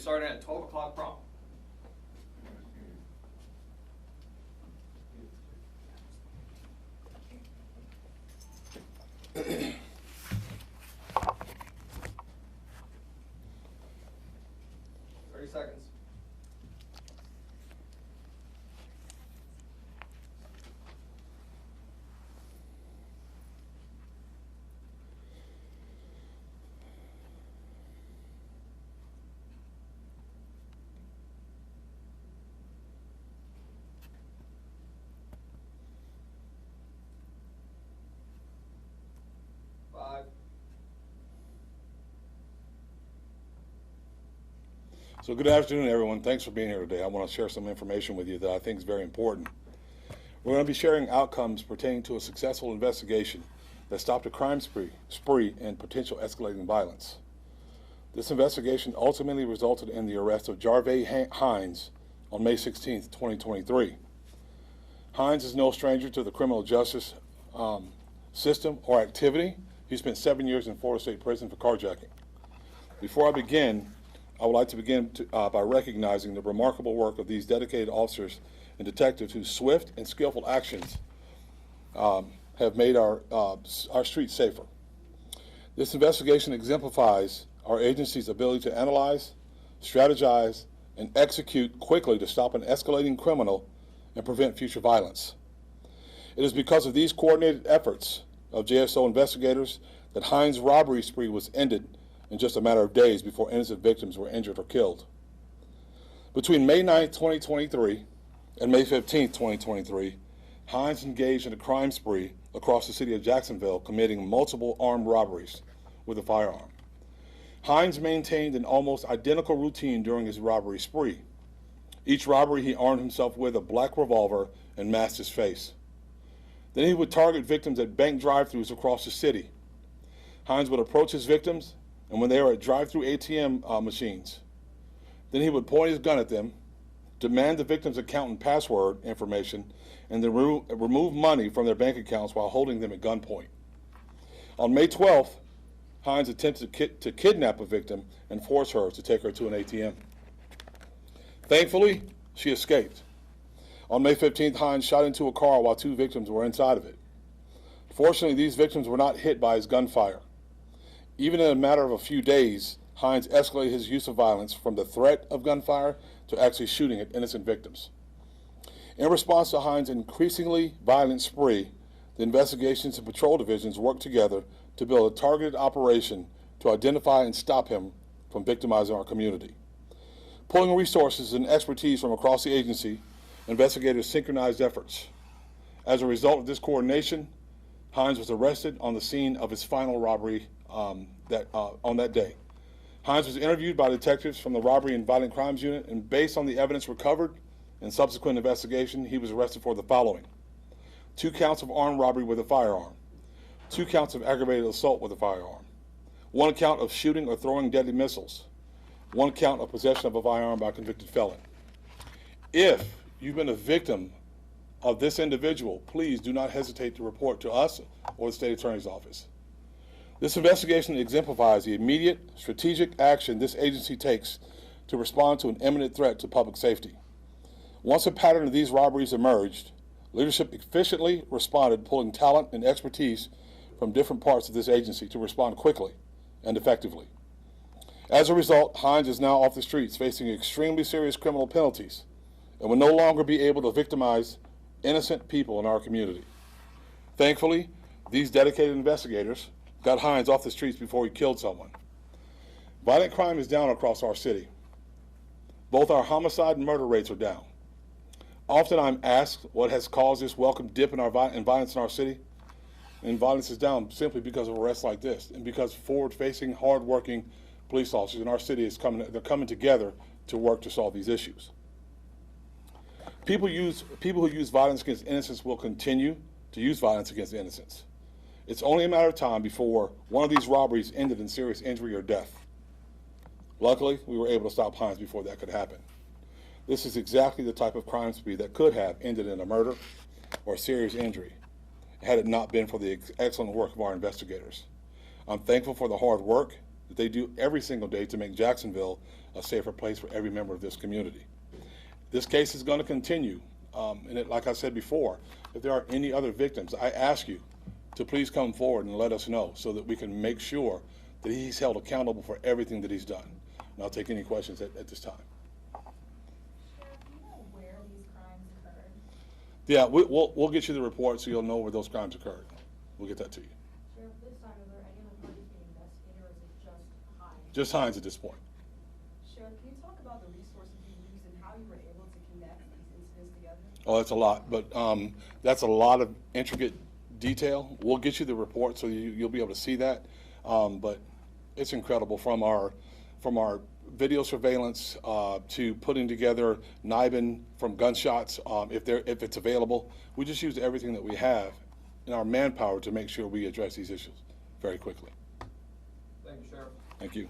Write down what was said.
starting at 12 o'clock prompt. Seconds. So good afternoon, everyone. Thanks for being here today. I want to share some information with you that I think is very important. We're going to be sharing outcomes pertaining to a successful investigation that stopped a crime spree and potential escalating violence. This investigation ultimately resulted in the arrest of Javare Hines on May 16, 2023. Hines is no stranger to the criminal justice system or activity. He spent 7 years in Florida State Prison for carjacking. Before I begin, I would like to begin by recognizing the remarkable work of these dedicated officers and detectives whose swift and skillful actions have made our streets safer. This investigation exemplifies our agency's ability to analyze, strategize, and execute quickly to stop an escalating criminal and prevent future violence. It is because of these coordinated efforts of JSO investigators that Hines' robbery spree was ended in just a matter of days before innocent victims were injured or killed. Between May 9, 2023 and May 15, 2023, Hines engaged in a crime spree across the city of Jacksonville, committing multiple armed robberies with a firearm. Hines maintained an almost identical routine during his robbery spree. Each robbery he armed himself with a black revolver and masked his face. Then he would target victims at bank drive-thrus across the city. Hines would approach his victims, and when they were at drive-thru ATM machines, then he would point his gun at them, demand the victim's account and password information, and then remove money from their bank accounts while holding them at gunpoint. On May 12th, Hines attempted to kidnap a victim and force her to take her to an ATM. Thankfully, she escaped. On May 15th, Hines shot into a car while 2 victims were inside of it. Fortunately, these victims were not hit by his gunfire. Even in a matter of a few days, Hines escalated his use of violence from the threat of gunfire to actually shooting at innocent victims. In response to Hines' increasingly violent spree, the investigations and patrol divisions worked together to build a targeted operation to identify and stop him from victimizing our community. Pulling resources and expertise from across the agency, investigators synchronized efforts. As a result of this coordination, Hines was arrested on the scene of his final robbery on that day. Hines was interviewed by detectives from the Robbery and Violent Crimes Unit, and based on the evidence recovered and subsequent investigation, he was arrested for the following: 2 counts of armed robbery with a firearm, 2 counts of aggravated assault with a firearm, 1 count of shooting or throwing deadly missiles, 1 count of possession of a firearm by a convicted felon. If you've been a victim of this individual, please do not hesitate to report to us or the State Attorney's Office. This investigation exemplifies the immediate, strategic action this agency takes to respond to an imminent threat to public safety. Once a pattern of these robberies emerged, leadership efficiently responded, pulling talent and expertise from different parts of this agency to respond quickly and effectively. As a result, Hines is now off the streets facing extremely serious criminal penalties and will no longer be able to victimize innocent people in our community. Thankfully, these dedicated investigators got Hines off the streets before he killed someone. Violent crime is down across our city. Both our homicide and murder rates are down. Often I'm asked what has caused this welcome dip in violence in our city. And violence is down simply because of arrests like this, and because forward-facing, hard-working police officers in our city they're coming together to work to solve these issues. People who use violence against innocents will continue to use violence against innocents. It's only a matter of time before one of these robberies ended in serious injury or death. Luckily, we were able to stop Hines before that could happen. This is exactly the type of crime spree that could have ended in a murder or serious injury had it not been for the excellent work of our investigators. I'm thankful for the hard work that they do every single day to make Jacksonville a safer place for every member of this community. This case is going to continue, like I said before, if there are any other victims, I ask you to please come forward and let us know so that we can make sure that he's held accountable for everything that he's done. And I'll take any questions at this time. Sheriff, do you know where these crimes occurred? Yeah, we'll get you the report so you'll know where those crimes occurred. We'll get that to you. Sheriff, this time, are there any other parties being investigated, or is it just Hines? Just Hines at this point. Sheriff, can you talk about the resources you used and how you were able to connect these incidents together? Oh, that's a lot, but that's a lot of intricate detail. We'll get you the report so you'll be able to see that. But it's incredible from our video surveillance to putting together NIBIN from gunshots if it's available. We just used everything that we have in our manpower to make sure we address these issues very quickly. Thank you, Sheriff. Thank you.